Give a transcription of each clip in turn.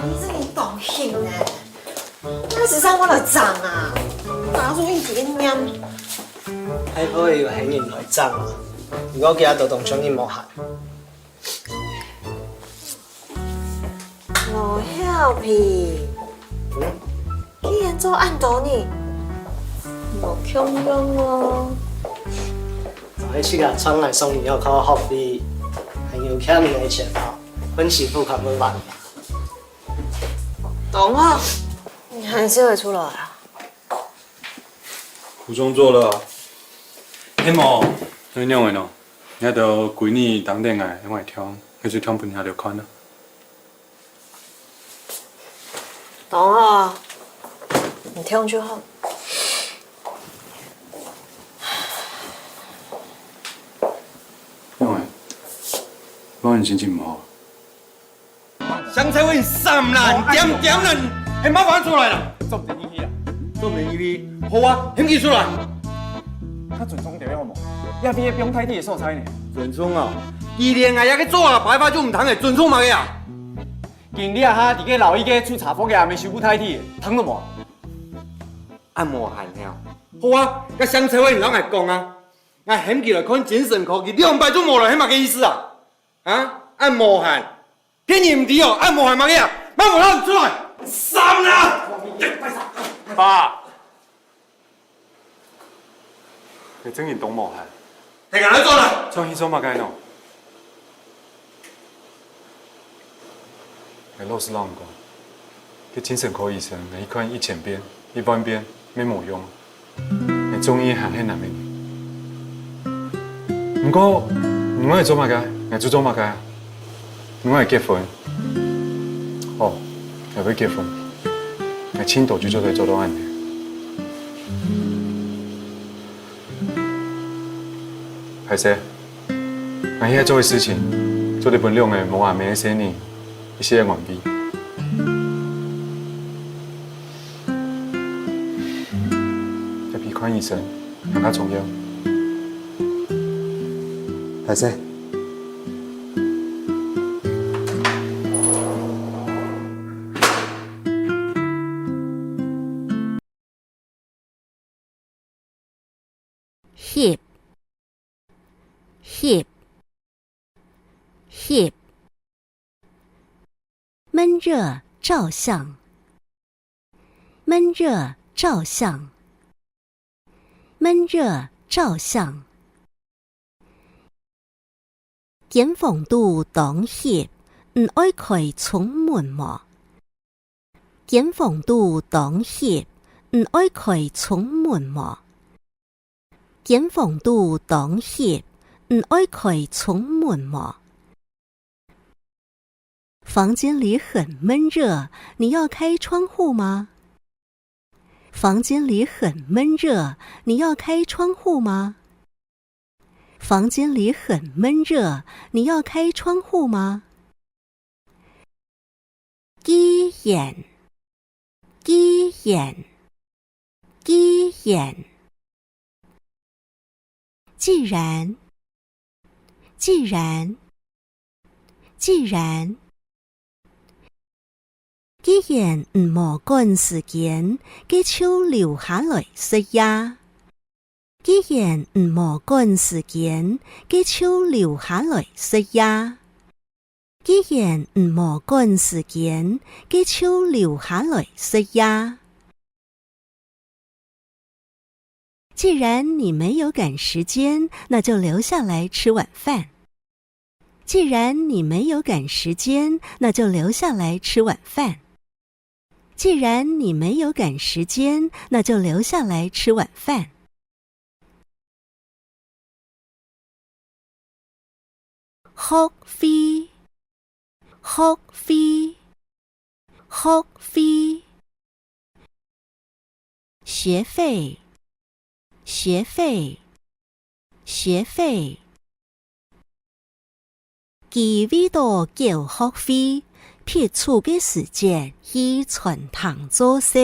你这个动性呢？那时上我就涨啊，拿出一个念。还可以有很人来涨啊，如果其他都当将你无限。我晓屁，竟然做暗道呢？无强用哦。就迄个厂内送你要靠福利，还有欠你的钱包，本媳妇看不完。懂啊，你还是会出来啊。苦中作乐啊！迄幕怎样的喏？遐着规年当恋爱，往外听，迄就听分下就看啦。懂啊，你听就好。因为我人心情唔好。香菜味三烂点点烂，很麻烦出来了。做唔成意啊？做唔成意，好啊，险记出来。较准装着要无？也比迄中太地的素材呢。准聪啊，伊恋爱还去做啊，白发就唔通的，准聪嘛个啊。今日啊哈，伫个老伊个出茶房个，未收不太地，通了无？按摩汗了。好啊，甲香菜味人来讲啊，啊险记来看精神科技200种无了，迄嘛个意思啊？啊，按摩汗，骗你唔对哦，按摩汗嘛个啊，慢慢让出来，三啦！爸，你真係懂無限？你敢来做啦？做迄種嘛該喏。老師讓講，去精神科醫生，一看1000遍、10000遍沒冇用，你中醫行喺哪邊？不過，你會做嘛該？你做嘛該啊？你會結婚？哦，要要結婚？你青島就做對做到案的。係勢，我現在做嘅事情，做啲本量嘅無話咩聲呢？一些完畢。一批看醫生更加重要。係勢。hip，闷热照相，闷热照相，闷热照相。檢縫度當翕，唔愛開窗門麼？檢縫度當翕，唔愛開窗門麼？檢縫度當翕，唔愛開窗門麼？房间里很闷热，你要开窗户吗？房间里很闷热，你要开窗户吗？房间里很闷热，你要开窗户吗？雞眼，雞眼，雞眼。既然，既然，既然。既然唔無趕時間，嘅手留下來說呀。既然唔無趕時間，嘅手留下來說呀。既然唔無趕時間，嘅手留下來說呀。既然你沒有趕時間，那就留下來吃晚飯。既然你沒有趕時間，那就留下來吃晚飯。既然你沒有趕時間，那就留下來吃晚飯。學費，學費，學費。學費，學費，學費。佢為咗繳學費，撇出嘅時間去傳堂做事。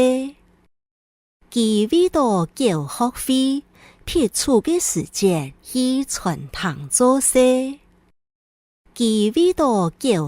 佢為咗繳學費，撇出嘅時間去傳堂做事。佢為咗繳